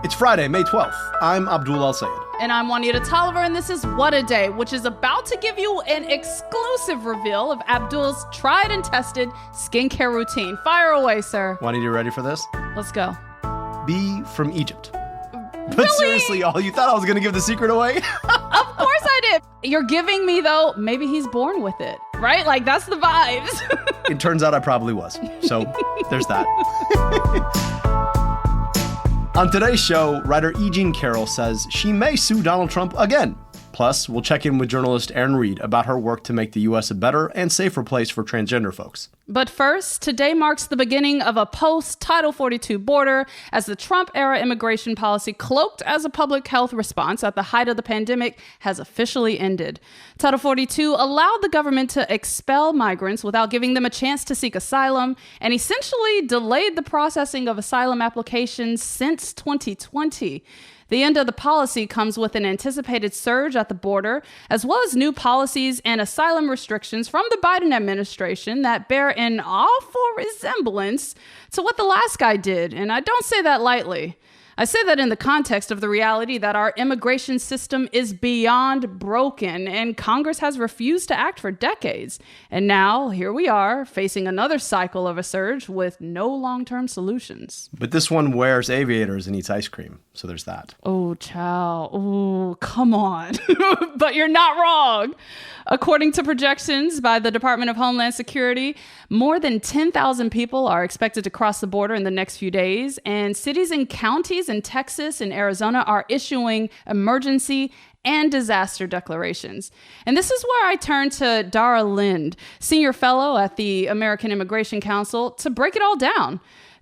It's Friday, May 12th. I'm Abdul Al-Sayed. And I'm Juanita Tolliver, and this is What a Day, which is about to give you an exclusive reveal of Abdul's tried and tested skincare routine. Fire away, sir. Juanita, you ready for this? Let's go. Be from Egypt. But Really? seriously, y'all, you thought I was going to give the secret away? Of course I did. You're giving me, though, maybe he's born with it, right? Like, that's the vibes. It turns out I probably was. So there's that. On today's show, writer E. Jean Carroll says she may sue Donald Trump again. Plus, we'll check in with journalist Erin Reed about her work to make the U.S. a better and safer place for transgender folks. But first, today marks the beginning of a post-Title 42 border as the Trump-era immigration policy, cloaked as a public health response at the height of the pandemic, has officially ended. Title 42 allowed the government to expel migrants without giving them a chance to seek asylum and essentially delayed the processing of asylum applications since 2020. The end of the policy comes with an anticipated surge at the border, as well as new policies and asylum restrictions from the Biden administration that bear an awful resemblance to what the last guy did. And I don't say that lightly. I say that in the context of the reality that our immigration system is beyond broken, and Congress has refused to act for decades. And now, here we are, facing another cycle of a surge with no long-term solutions. But this one wears aviators and eats ice cream, so there's that. Oh, child. Oh, come on. But you're not wrong. According to projections by the Department of Homeland Security, more than 10,000 people are expected to cross the border in the next few days, and cities and counties in Texas and Arizona are issuing emergency and disaster declarations. And this is where I turn to Dara Lind, senior fellow at the American Immigration Council, to break it all down.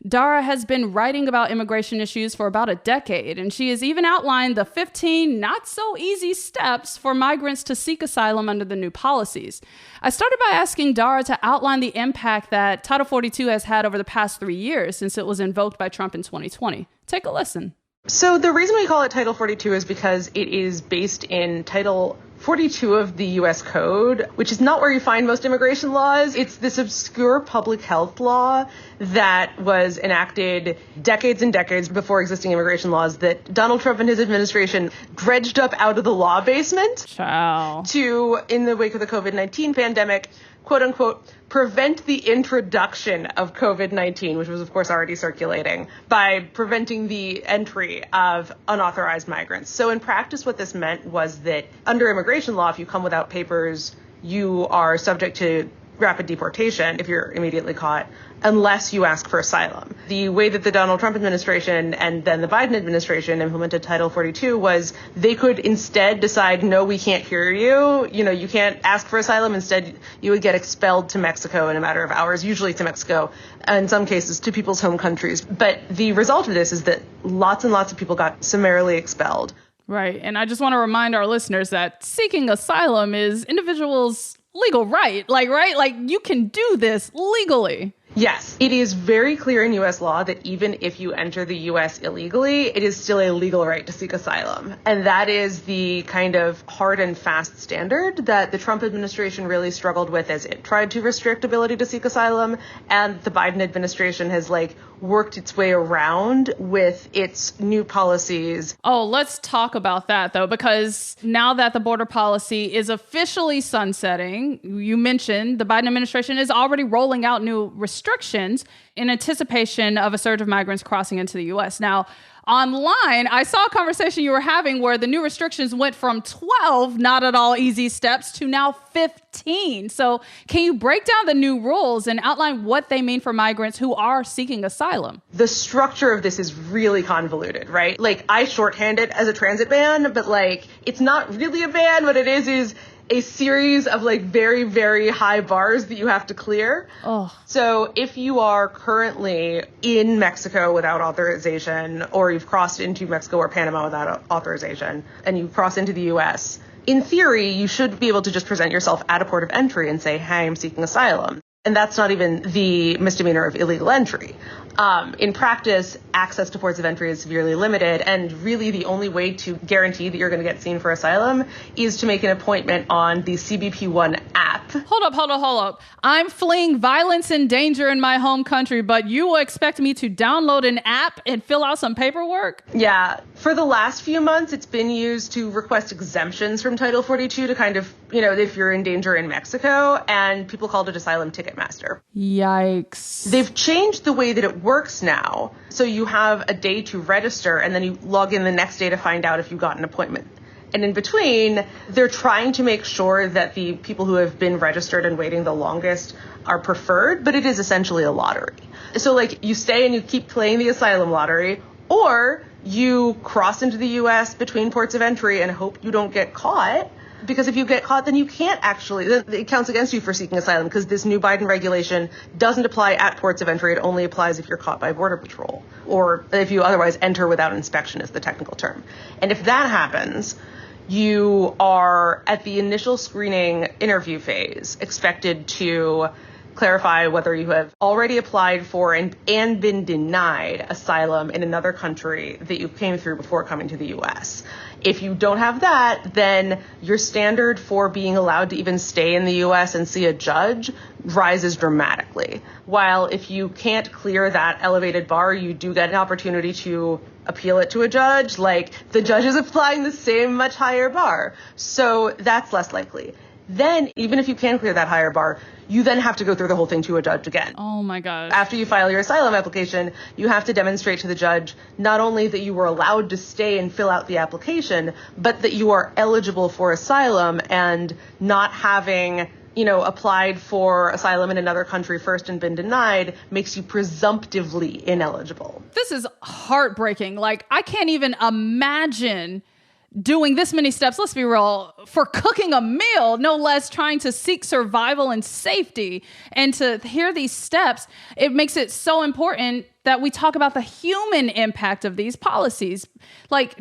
Dara has been writing about immigration issues for about a decade, and she has even outlined the 15 not-so-easy steps for migrants to seek asylum under the new policies. I started by asking Dara to outline the impact that Title 42 has had over the past 3 years since it was invoked by Trump in 2020. Take a listen. So the reason we call it Title 42 is because it is based in Title 42 of the U.S. Code, which is not where you find most immigration laws. It's this obscure public health law that was enacted decades and decades before existing immigration laws that Donald Trump and his administration dredged up out of the law basement to, in the wake of the COVID-19 pandemic, quote unquote, prevent the introduction of COVID-19, which was, of course, already circulating, by preventing the entry of unauthorized migrants. So in practice, what this meant was that under immigration law, if you come without papers, you are subject to rapid deportation if you're immediately caught, unless you ask for asylum. The way that the Donald Trump administration and then the Biden administration implemented Title 42 was they could instead decide, no, we can't hear you. You know, you can't ask for asylum. Instead, you would get expelled to Mexico in a matter of hours, usually to Mexico, and in some cases to people's home countries. But the result of this is that lots and lots of people got summarily expelled. Right. And I just want to remind our listeners that seeking asylum is individuals' legal right. Like you can do this legally. Yes, it is very clear in U.S. law that even if you enter the U.S. illegally, it is still a legal right to seek asylum. And that is the kind of hard and fast standard that the Trump administration really struggled with as it tried to restrict ability to seek asylum. And the Biden administration has worked its way around with its new policies. Oh, let's talk about that, though, because now that the border policy is officially sunsetting, you mentioned the Biden administration is already rolling out new restrictions in anticipation of a surge of migrants crossing into the U.S. Now, online, I saw a conversation you were having where the new restrictions went from 12 not at all easy steps to now 15. So can you break down the new rules and outline what they mean for migrants who are seeking asylum? The structure of this is really convoluted, right? I shorthand it as a transit ban, but it's not really a ban. What it is a series of very, very high bars that you have to clear. Oh. So if you are currently in Mexico without authorization, or you've crossed into Mexico or Panama without authorization, and you cross into the U.S., in theory, you should be able to just present yourself at a port of entry and say, hey, I'm seeking asylum. And that's not even the misdemeanor of illegal entry. In practice, access to ports of entry is severely limited, and really the only way to guarantee that you're going to get seen for asylum is to make an appointment on the CBP1 app. Hold up. I'm fleeing violence and danger in my home country, but you will expect me to download an app and fill out some paperwork? Yeah. For the last few months, it's been used to request exemptions from Title 42 to kind of, if you're in danger in Mexico, and people called it Asylum Ticketmaster. Yikes. They've changed the way that it works now. So you have a day to register, and then you log in the next day to find out if you got an appointment. And in between, they're trying to make sure that the people who have been registered and waiting the longest are preferred, but it is essentially a lottery. So you stay and you keep playing the asylum lottery, or you cross into the U.S. between ports of entry and hope you don't get caught. Because if you get caught, then you can't it counts against you for seeking asylum, because this new Biden regulation doesn't apply at ports of entry. It only applies if you're caught by Border Patrol, or if you otherwise enter without inspection is the technical term. And if that happens, you are at the initial screening interview phase expected to clarify whether you have already applied for and been denied asylum in another country that you came through before coming to the U.S. If you don't have that, then your standard for being allowed to even stay in the U.S. and see a judge rises dramatically. While if you can't clear that elevated bar, you do get an opportunity to appeal it to a judge. The judge is applying the same much higher bar. So that's less likely. Then, even if you can clear that higher bar, you then have to go through the whole thing to a judge again. Oh my God. After you file your asylum application, you have to demonstrate to the judge not only that you were allowed to stay and fill out the application, but that you are eligible for asylum, and not having applied for asylum in another country first and been denied makes you presumptively ineligible. This is heartbreaking. I can't even imagine doing this many steps, let's be real, for cooking a meal, no less, trying to seek survival and safety. And to hear these steps, it makes it so important that we talk about the human impact of these policies.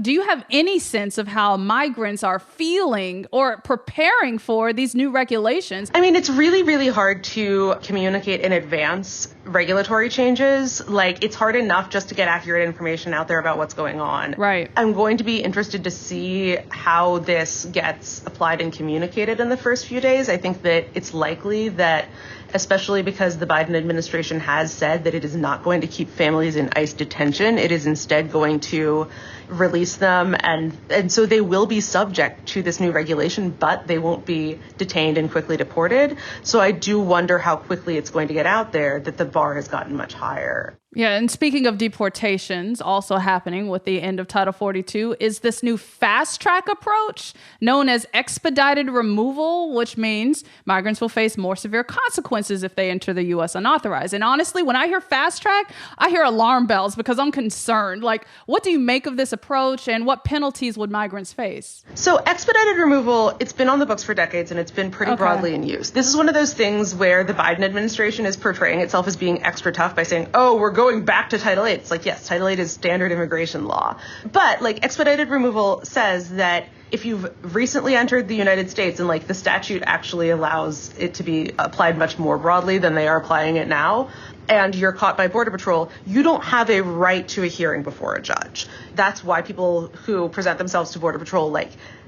Do you have any sense of how migrants are feeling or preparing for these new regulations? I mean, it's really, really hard to communicate in advance regulatory changes. It's hard enough just to get accurate information out there about what's going on. Right. I'm going to be interested to see how this gets applied and communicated in the first few days. I think that it's likely that, especially because the Biden administration has said that it is not going to keep families in ICE detention. It is instead going to release them. And so they will be subject to this new regulation, but they won't be detained and quickly deported. So I do wonder how quickly it's going to get out there that the bar has gotten much higher. Yeah, and speaking of deportations, also happening with the end of Title 42 is this new fast-track approach known as expedited removal, which means migrants will face more severe consequences if they enter the U.S. unauthorized. And honestly, when I hear fast-track, I hear alarm bells because I'm concerned. What do you make of this approach, and what penalties would migrants face? So expedited removal, it's been on the books for decades, and it's been pretty broadly in use. This is one of those things where the Biden administration is portraying itself as being extra tough by saying, oh, we're going back to Title 8. It's yes, Title 8 is standard immigration law. But expedited removal says that if you've recently entered the United States, and the statute actually allows it to be applied much more broadly than they are applying it now, and you're caught by Border Patrol, you don't have a right to a hearing before a judge. That's why people who present themselves to Border Patrol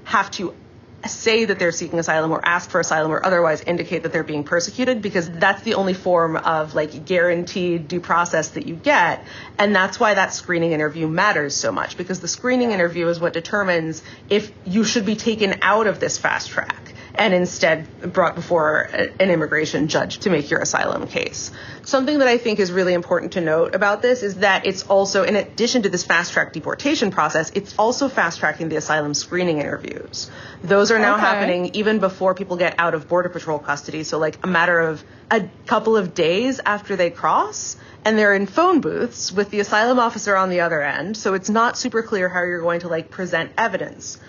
have to say that they're seeking asylum or ask for asylum or otherwise indicate that they're being persecuted, because that's the only form of guaranteed due process that you get. And that's why that screening interview matters so much, because the screening interview is what determines if you should be taken out of this fast track and instead brought before an immigration judge to make your asylum case. Something that I think is really important to note about this is that it's also, in addition to this fast-track deportation process, it's also fast-tracking the asylum screening interviews. Those are now happening even before people get out of Border Patrol custody. So a matter of a couple of days after they cross, and they're in phone booths with the asylum officer on the other end. So it's not super clear how you're going to present evidence.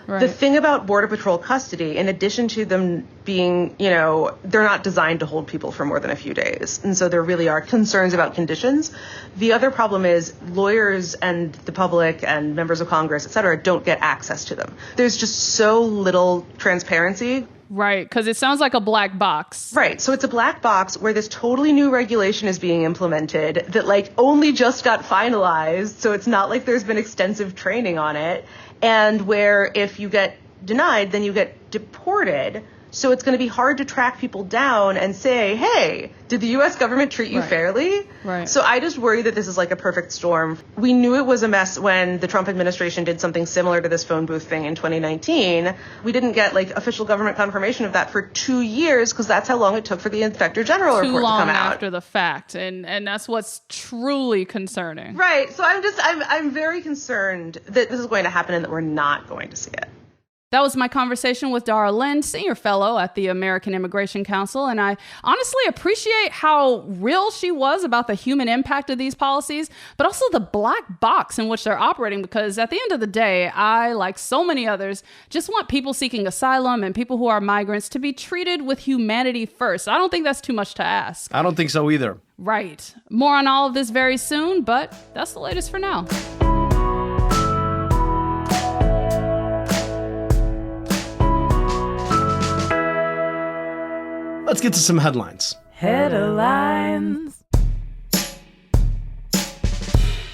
Right. The thing about Border Patrol custody, in addition to them being, they're not designed to hold people for more than a few days. And so there really are concerns about conditions. The other problem is lawyers and the public and members of Congress, et cetera, don't get access to them. There's just so little transparency. Right, because it sounds like a black box. Right, so it's a black box where this totally new regulation is being implemented that like only just got finalized, so it's not like there's been extensive training on it, and where if you get denied, then you get deported. So it's going to be hard to track people down and say, hey, did the U.S. government treat you fairly? Right. So I just worry that this is like a perfect storm. We knew it was a mess when the Trump administration did something similar to this phone booth thing in 2019. We didn't get like official government confirmation of that for 2 years because that's how long it took for the Inspector General report to come out. Too long after the fact. And that's what's truly concerning. Right. So I'm very concerned that this is going to happen and that we're not going to see it. That was my conversation with Dara Lind, senior fellow at the American Immigration Council, and I honestly appreciate how real she was about the human impact of these policies, but also the black box in which they're operating, because at the end of the day, I, like so many others, just want people seeking asylum and people who are migrants to be treated with humanity first. I don't think that's too much to ask. I don't think so either. Right. More on all of this very soon, but that's the latest for now. Let's get to some headlines. Headlines.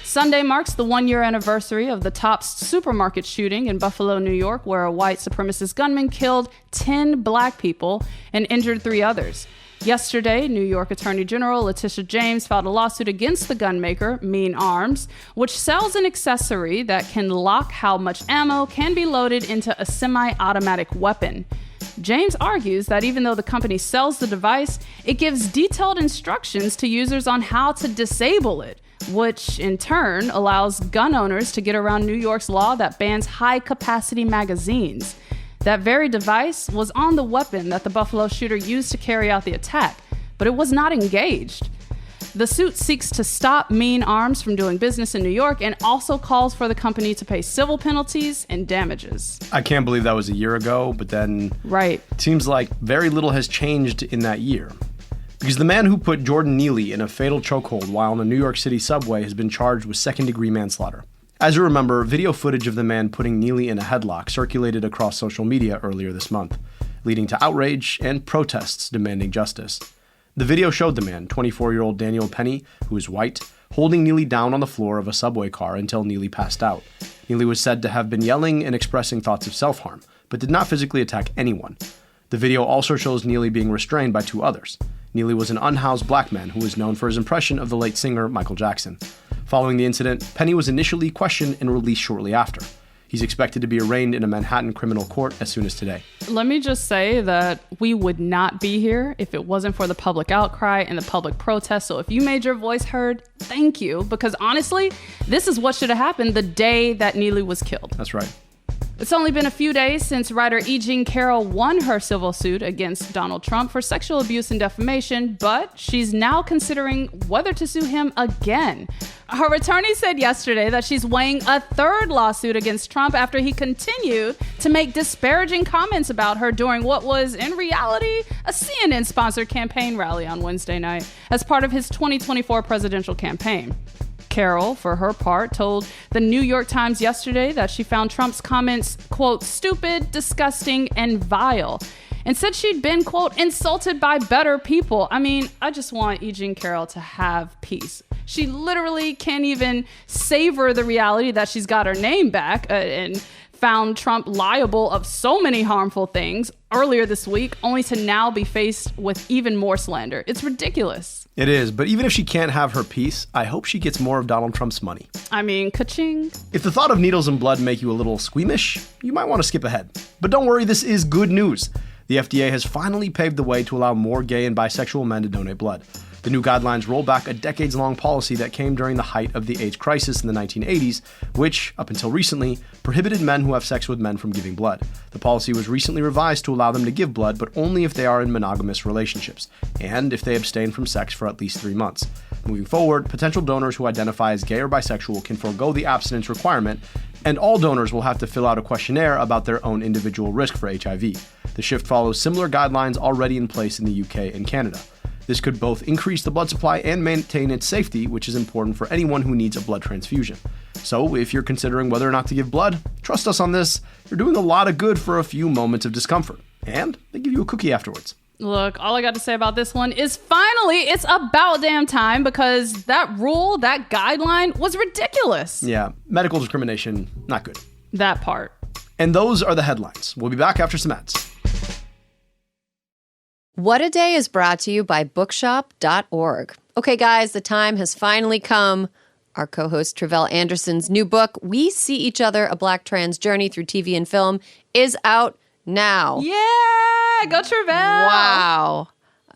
Sunday marks the 1-year anniversary of the Tops supermarket shooting in Buffalo, New York, where a white supremacist gunman killed 10 black people and injured 3 others. Yesterday, New York Attorney General Letitia James filed a lawsuit against the gunmaker, Mean Arms, which sells an accessory that can lock how much ammo can be loaded into a semi-automatic weapon. James argues that even though the company sells the device, it gives detailed instructions to users on how to disable it, which in turn allows gun owners to get around New York's law that bans high-capacity magazines. That very device was on the weapon that the Buffalo shooter used to carry out the attack, but it was not engaged. The suit seeks to stop Mean Arms from doing business in New York and also calls for the company to pay civil penalties and damages. I can't believe that was a year ago, but then Right. It seems like very little has changed in that year. Because the man who put Jordan Neely in a fatal chokehold while on a New York City subway has been charged with second-degree manslaughter. As you remember, video footage of the man putting Neely in a headlock circulated across social media earlier this month, leading to outrage and protests demanding justice. The video showed the man, 24-year-old Daniel Penny, who is white, holding Neely down on the floor of a subway car until Neely passed out. Neely was said to have been yelling and expressing thoughts of self-harm, but did not physically attack anyone. The video also shows Neely being restrained by 2 others. Neely was an unhoused black man who was known for his impression of the late singer Michael Jackson. Following the incident, Penny was initially questioned and released shortly after. He's expected to be arraigned in a Manhattan criminal court as soon as today. Let me just say that we would not be here if it wasn't for the public outcry and the public protest. So if you made your voice heard, thank you. Because honestly, this is what should have happened the day that Neely was killed. That's right. It's only been a few days since writer E. Jean Carroll won her civil suit against Donald Trump for sexual abuse and defamation, but she's now considering whether to sue him again. Her attorney said yesterday that she's weighing a 3rd lawsuit against Trump after he continued to make disparaging comments about her during what was, in reality, a CNN-sponsored campaign rally on Wednesday night as part of his 2024 presidential campaign. Carroll, for her part, told the New York Times yesterday that she found Trump's comments, quote, stupid, disgusting, and vile, and said she'd been, quote, insulted by better people. I mean, I just want E. Jean Carroll to have peace. She literally can't even savor the reality that she's got her name back and found Trump liable of so many harmful things earlier this week, only to now be faced with even more slander. It's ridiculous. It is, but even if she can't have her peace, I hope she gets more of Donald Trump's money. I mean, ka-ching. If the thought of needles and blood make you a little squeamish, you might want to skip ahead. But don't worry, this is good news. The FDA has finally paved the way to allow more gay and bisexual men to donate blood. The new guidelines roll back a decades-long policy that came during the height of the AIDS crisis in the 1980s, which, up until recently, prohibited men who have sex with men from giving blood. The policy was recently revised to allow them to give blood, but only if they are in monogamous relationships, and if they abstain from sex for at least 3 months. Moving forward, potential donors who identify as gay or bisexual can forego the abstinence requirement, and all donors will have to fill out a questionnaire about their own individual risk for HIV. The shift follows similar guidelines already in place in the UK and Canada. This could both increase the blood supply and maintain its safety, which is important for anyone who needs a blood transfusion. So, if you're considering whether or not to give blood, trust us on this. You're doing a lot of good for a few moments of discomfort. And they give you a cookie afterwards. Look, all I got to say about this one is finally it's about damn time, because that rule, that guideline was ridiculous. Yeah, medical discrimination, not good. That part. And those are the headlines. We'll be back after some ads. What a Day is brought to you by bookshop.org. Okay, guys, the time has finally come. Our co-host Tre'vell Anderson's new book, We See Each Other, A Black Trans Journey Through TV and Film, is out now. Yeah, go Tre'vell. Wow.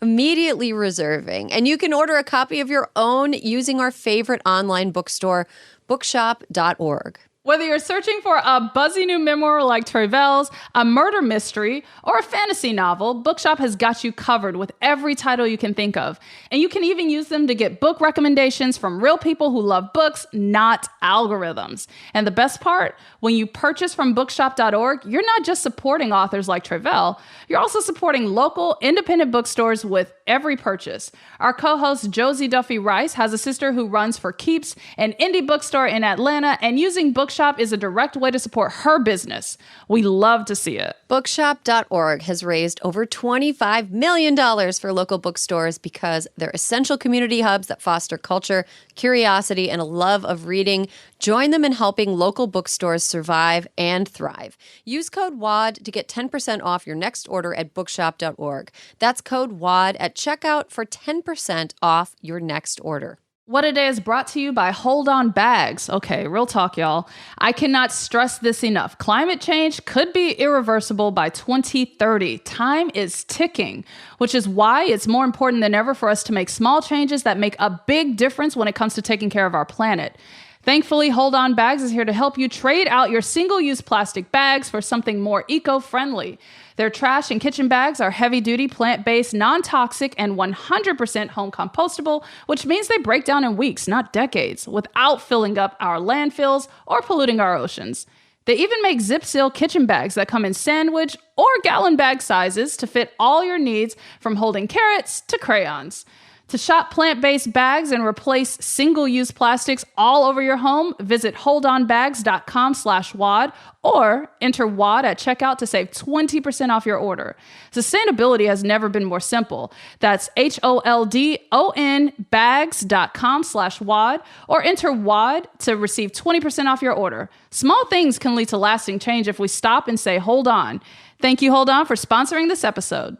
Immediately reserving. And you can order a copy of your own using our favorite online bookstore, bookshop.org. Whether you're searching for a buzzy new memoir like Tre'vell's, a murder mystery, or a fantasy novel, Bookshop has got you covered with every title you can think of. And you can even use them to get book recommendations from real people who love books, not algorithms. And the best part, when you purchase from bookshop.org, you're not just supporting authors like Tre'vell, you're also supporting local independent bookstores with every purchase. Our co-host Josie Duffy Rice has a sister who runs for Keeps, an indie bookstore in Atlanta, and using Bookshop is a direct way to support her business. We love to see it. Bookshop.org has raised over $25 million for local bookstores because they're essential community hubs that foster culture, curiosity, and a love of reading. Join them in helping local bookstores survive and thrive. Use code WAD to get 10% off your next order at bookshop.org. That's code WAD at checkout for 10% off your next order. What a Day is brought to you by Hold On Bags. Okay, real talk, y'all. I cannot stress this enough. Climate change could be irreversible by 2030. Time is ticking, which is why it's more important than ever for us to make small changes that make a big difference when it comes to taking care of our planet. Thankfully, Hold On Bags is here to help you trade out your single-use plastic bags for something more eco-friendly. Their trash and kitchen bags are heavy-duty, plant-based, non-toxic, and 100% home compostable, which means they break down in weeks, not decades, without filling up our landfills or polluting our oceans. They even make zip-seal kitchen bags that come in sandwich or gallon bag sizes to fit all your needs, from holding carrots to crayons. To shop plant-based bags and replace single-use plastics all over your home, visit holdonbags.com/WAD or enter WAD at checkout to save 20% off your order. Sustainability has never been more simple. That's HOLDON bags.com/WAD or enter WAD to receive 20% off your order. Small things can lead to lasting change if we stop and say, hold on. Thank you, Hold On, for sponsoring this episode.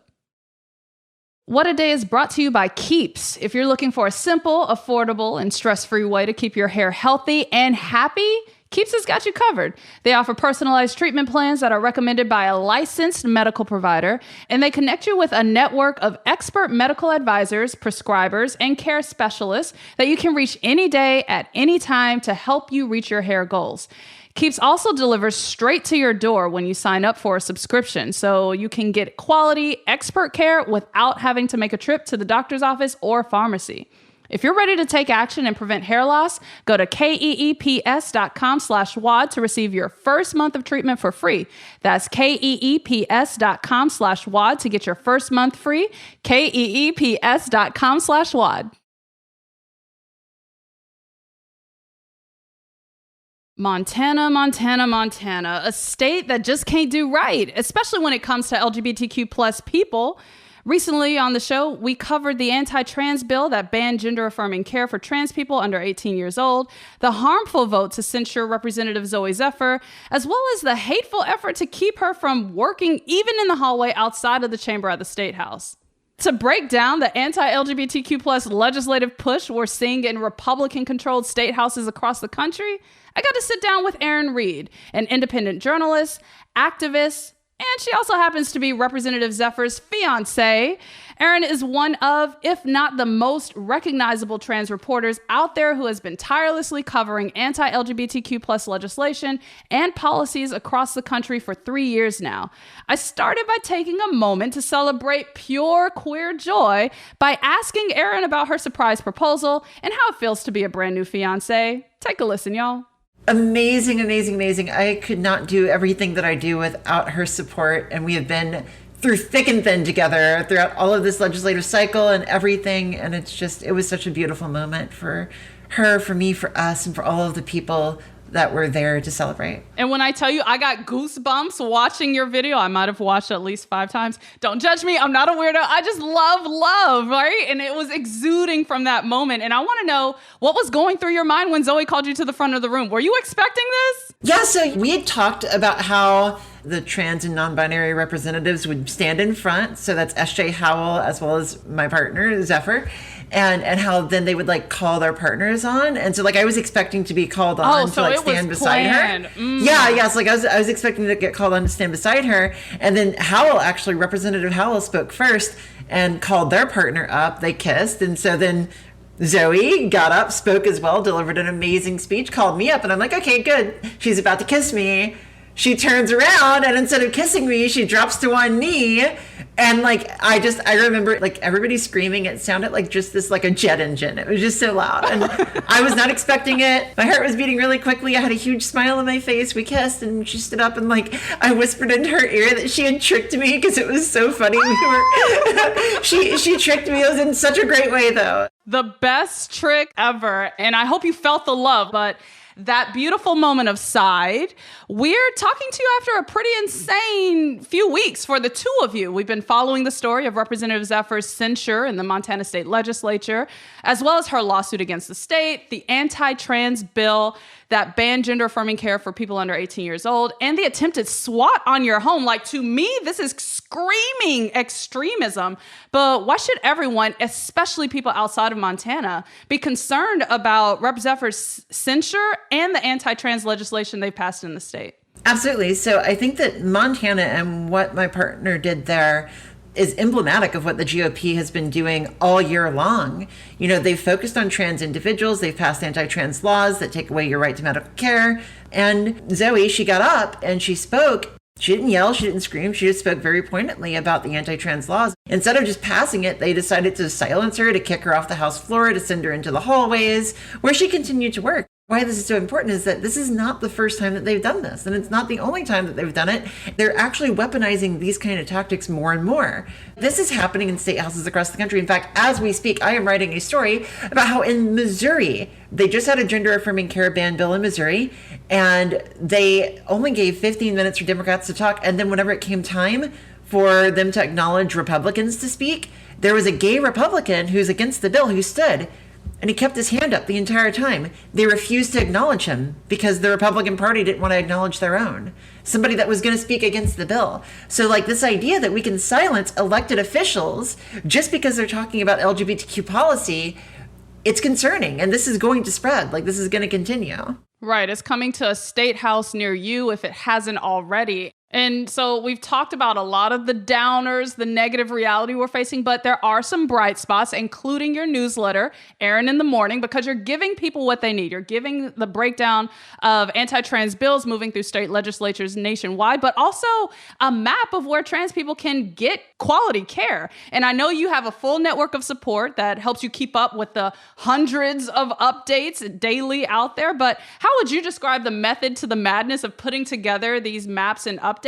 What a Day is brought to you by Keeps. If you're looking for a simple, affordable, and stress-free way to keep your hair healthy and happy, Keeps has got you covered. They offer personalized treatment plans that are recommended by a licensed medical provider, and they connect you with a network of expert medical advisors, prescribers, and care specialists that you can reach any day at any time to help you reach your hair goals. Keeps also delivers straight to your door when you sign up for a subscription, so you can get quality, expert care without having to make a trip to the doctor's office or pharmacy. If you're ready to take action and prevent hair loss, go to keeps.com/WAD to receive your first month of treatment for free. That's keeps.com/WAD to get your first month free. keeps.com/WAD. Montana, a state that just can't do right, especially when it comes to LGBTQ plus people. Recently on the show, we covered the anti-trans bill that banned gender-affirming care for trans people under 18 years old, the harmful vote to censure Representative Zooey Zephyr, as well as the hateful effort to keep her from working even in the hallway outside of the chamber at the State House. To break down the anti-LGBTQ plus legislative push we're seeing in Republican-controlled state houses across the country, I got to sit down with Erin Reed, an independent journalist, activist, and she also happens to be Representative Zephyr's fiancée. Erin is one of, if not the most recognizable trans reporters out there who has been tirelessly covering anti-LGBTQ plus legislation and policies across the country for 3 years now. I started by taking a moment to celebrate pure queer joy by asking Erin about her surprise proposal and how it feels to be a brand new fiancée. Take a listen, y'all. Amazing. I could not do everything that I do without her support. And we have been through thick and thin together throughout all of this legislative cycle and everything. And it was such a beautiful moment for her, for me, for us, and for all of the people that were there to celebrate. And when I tell you I got goosebumps watching your video, I might have watched at least 5 times. Don't judge me. I'm not a weirdo. I just love, right? And it was exuding from that moment. And I want to know what was going through your mind when Zooey called you to the front of the room. Were you expecting this? Yeah, so we had talked about how the trans and non-binary representatives would stand in front. So that's S.J. Howell as well as my partner, Zephyr. And how then they would like call their partners on. And so like I was expecting to be called on to like stand beside her. Yeah. So like I was expecting to get called on to stand beside her. And then Howell, actually, Representative Howell spoke first and called their partner up. They kissed. And so then Zooey got up, spoke as well, delivered an amazing speech, called me up. And I'm like, okay, good. She's about to kiss me. She turns around and instead of kissing me, she drops to one knee. And like, I remember like everybody screaming. It sounded like just this, like a jet engine. It was just so loud. And I was not expecting it. My heart was beating really quickly. I had a huge smile on my face. We kissed and she stood up and like, I whispered into her ear that she had tricked me because it was so funny. She tricked me. It was in such a great way though. The best trick ever. And I hope you felt the love, but that beautiful moment of side. We're talking to you after a pretty insane few weeks for the two of you. We've been following the story of Representative Zephyr's censure in the Montana State Legislature, as well as her lawsuit against the state, the anti-trans bill that banned gender-affirming care for people under 18 years old, and the attempted SWAT on your home. Like, to me, this is screaming extremism. But why should everyone, especially people outside of Montana, be concerned about Rep. Zephyr's censure and the anti-trans legislation they've passed in the state? Absolutely. So I think that Montana and what my partner did there is emblematic of what the GOP has been doing all year long. You know, they've focused on trans individuals. They've passed anti-trans laws that take away your right to medical care. And Zooey, she got up and she spoke. She didn't yell, she didn't scream, she just spoke very pointedly about the anti-trans laws. Instead of just passing it, they decided to silence her, to kick her off the House floor, to send her into the hallways, where she continued to work. Why this is so important is that this is not the first time that they've done this, and it's not the only time that they've done it. They're actually weaponizing these kind of tactics more and more. This is happening in state houses across the country. In fact, as we speak, I am writing a story about how in Missouri, they just had a gender-affirming care ban bill in Missouri, and they only gave 15 minutes for Democrats to talk, and then whenever it came time for them to acknowledge Republicans to speak, there was a gay Republican who's against the bill who stood, and he kept his hand up the entire time. They refused to acknowledge him because the Republican Party didn't want to acknowledge their own. Somebody that was going to speak against the bill. So like this idea that we can silence elected officials just because they're talking about LGBTQ policy, it's concerning. And this is going to spread. Like this is going to continue. Right. It's coming to a state house near you if it hasn't already. And so we've talked about a lot of the downers, the negative reality we're facing, but there are some bright spots, including your newsletter, Erin in the Morning, because you're giving people what they need. You're giving the breakdown of anti-trans bills moving through state legislatures nationwide, but also a map of where trans people can get quality care. And I know you have a full network of support that helps you keep up with the hundreds of updates daily out there. But how would you describe the method to the madness of putting together these maps and updates,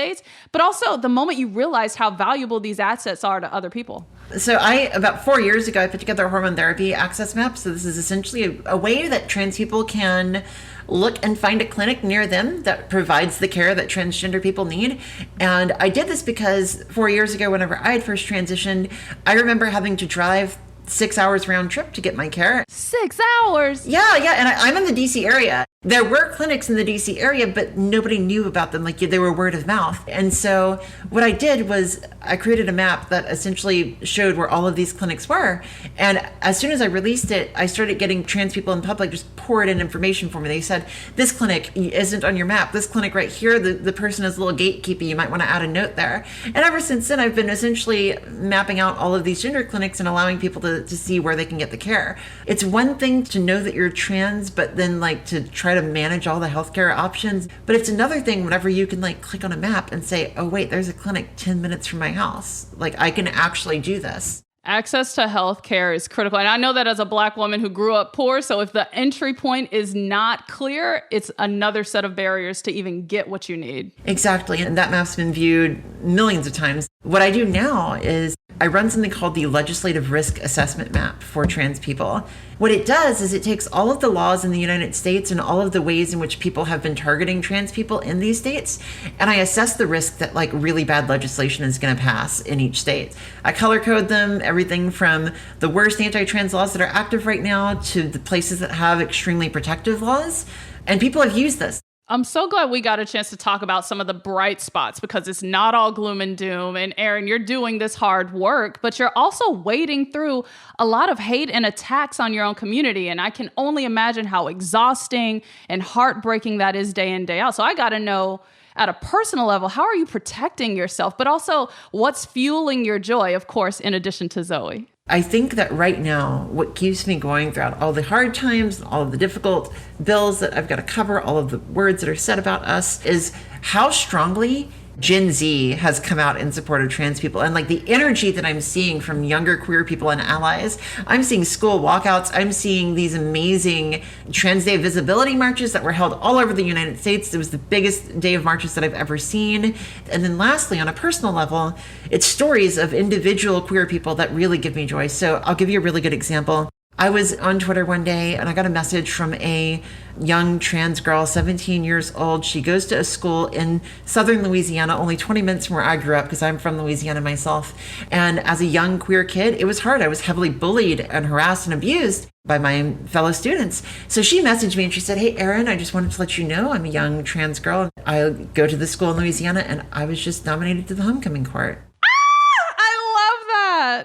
but also the moment you realized how valuable these assets are to other people? So about 4 years ago, I put together a hormone therapy access map. So this is essentially a way that trans people can look and find a clinic near them that provides the care that transgender people need. And I did this because 4 years ago, whenever I had first transitioned, I remember having to drive 6 hours round trip to get my care. 6 hours? Yeah. And I'm in the DC area. There were clinics in the DC area, but nobody knew about them. Like they were word of mouth. And so what I did was I created a map that essentially showed where all of these clinics were. And as soon as I released it, I started getting trans people in public just poured in information for me. They said, this clinic isn't on your map. This clinic right here, the person is a little gatekeeper. You might want to add a note there. And ever since then, I've been essentially mapping out all of these gender clinics and allowing people to see where they can get the care. It's one thing to know that you're trans, but then like to try to manage all the healthcare options. But it's another thing whenever you can like click on a map and say, oh wait, there's a clinic 10 minutes from my house. Like I can actually do this. Access to health care is critical. And I know that as a Black woman who grew up poor, so if the entry point is not clear, it's another set of barriers to even get what you need. Exactly. And that map's been viewed millions of times. What I do now is I run something called the Legislative Risk Assessment Map for trans people. What it does is it takes all of the laws in the United States and all of the ways in which people have been targeting trans people in these states, and I assess the risk that like really bad legislation is going to pass in each state. I color code them, everything from the worst anti-trans laws that are active right now to the places that have extremely protective laws, and people have used this. I'm so glad we got a chance to talk about some of the bright spots because it's not all gloom and doom. And Erin, you're doing this hard work, but you're also wading through a lot of hate and attacks on your own community. And I can only imagine how exhausting and heartbreaking that is day in, day out. So I got to know at a personal level, how are you protecting yourself, but also what's fueling your joy, of course, in addition to Zooey? I think that right now, what keeps me going throughout all the hard times, all of the difficult bills that I've got to cover, all of the words that are said about us, is how strongly Gen Z has come out in support of trans people, and like the energy that I'm seeing from younger queer people and allies. I'm seeing school walkouts. I'm seeing these amazing Trans Day visibility marches that were held all over the United States. It was the biggest day of marches that I've ever seen. And then lastly, on a personal level, it's stories of individual queer people that really give me joy. So I'll give you a really good example. I was on Twitter one day and I got a message from a young trans girl, 17 years old. She goes to a school in southern Louisiana, only 20 minutes from where I grew up because I'm from Louisiana myself. And as a young queer kid, it was hard. I was heavily bullied and harassed and abused by my fellow students. So she messaged me and she said, "Hey, Erin, I just wanted to let you know I'm a young trans girl. I go to the school in Louisiana and I was just nominated to the homecoming court."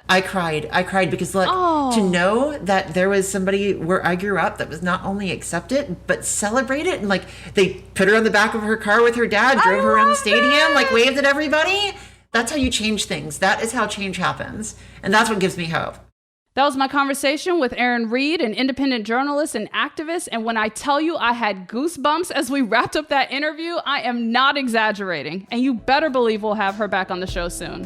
I cried because look, to know that there was somebody where I grew up that was not only accepted, but celebrated. And like they put her on the back of her car with her dad, drove her around the stadium, like waved at everybody. That's how you change things. That is how change happens. And that's what gives me hope. That was my conversation with Erin Reed, an independent journalist and activist. And when I tell you I had goosebumps as we wrapped up that interview, I am not exaggerating. And you better believe we'll have her back on the show soon.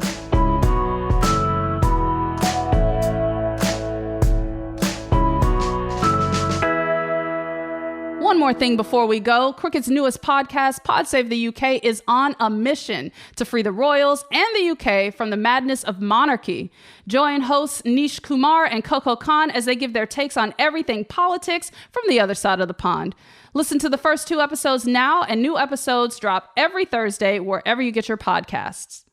One more thing before we go. Crooked's newest podcast, Pod Save the UK, is on a mission to free the royals and the UK from the madness of monarchy. Join hosts Nish Kumar and Coco Khan as they give their takes on everything politics from the other side of the pond. Listen to the first 2 episodes now, and new episodes drop every Thursday wherever you get your podcasts.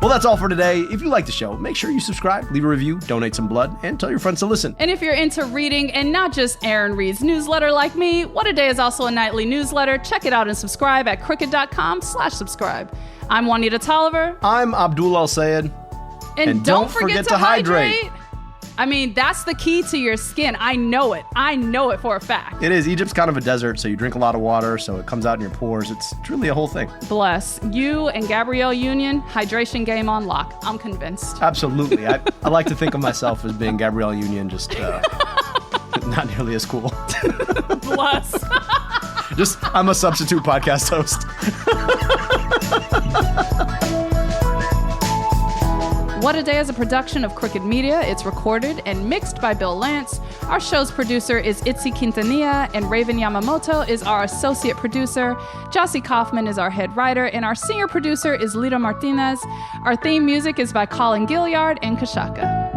Well, that's all for today. If you like the show, make sure you subscribe, leave a review, donate some blood, and tell your friends to listen. And if you're into reading and not just Erin Reed's newsletter like me, What a Day is also a nightly newsletter. Check it out and subscribe at crooked.com/subscribe. I'm Juanita Tolliver. I'm Abdul Al-Sayed. And don't forget to hydrate. I mean, that's the key to your skin. I know it. I know it for a fact. It is. Egypt's kind of a desert, so you drink a lot of water, so it comes out in your pores. It's truly a whole thing. Bless. You and Gabrielle Union, hydration game on lock. I'm convinced. Absolutely. I like to think of myself as being Gabrielle Union, just not nearly as cool. Bless. I'm a substitute podcast host. What a Day is a production of Crooked Media. It's recorded and mixed by Bill Lance. Our show's producer is Itzi Quintanilla, and Raven Yamamoto is our associate producer. Jossie Kaufman is our head writer, and our senior producer is Lita Martinez. Our theme music is by Colin Gilliard and Kashaka.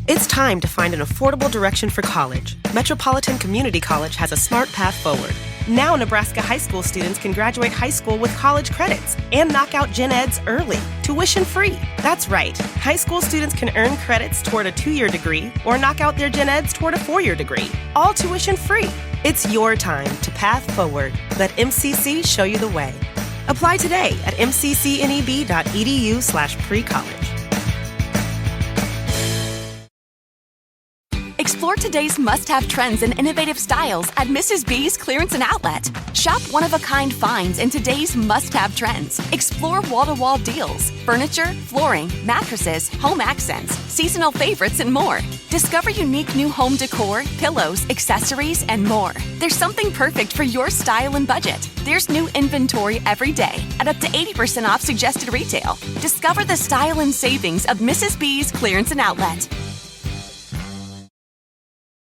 It's time to find an affordable direction for college. Metropolitan Community College has a smart path forward. Now Nebraska high school students can graduate high school with college credits and knock out gen eds early, tuition free. That's right. High school students can earn credits toward a 2-year degree or knock out their gen eds toward a 4-year degree, all tuition free. It's your time to path forward. Let MCC show you the way. Apply today at mccneb.edu/pre-college. Explore today's must-have trends and innovative styles at Mrs. B's Clearance and Outlet. Shop one-of-a-kind finds in today's must-have trends. Explore wall-to-wall deals, furniture, flooring, mattresses, home accents, seasonal favorites, and more. Discover unique new home decor, pillows, accessories, and more. There's something perfect for your style and budget. There's new inventory every day at up to 80% off suggested retail. Discover the style and savings of Mrs. B's Clearance and Outlet.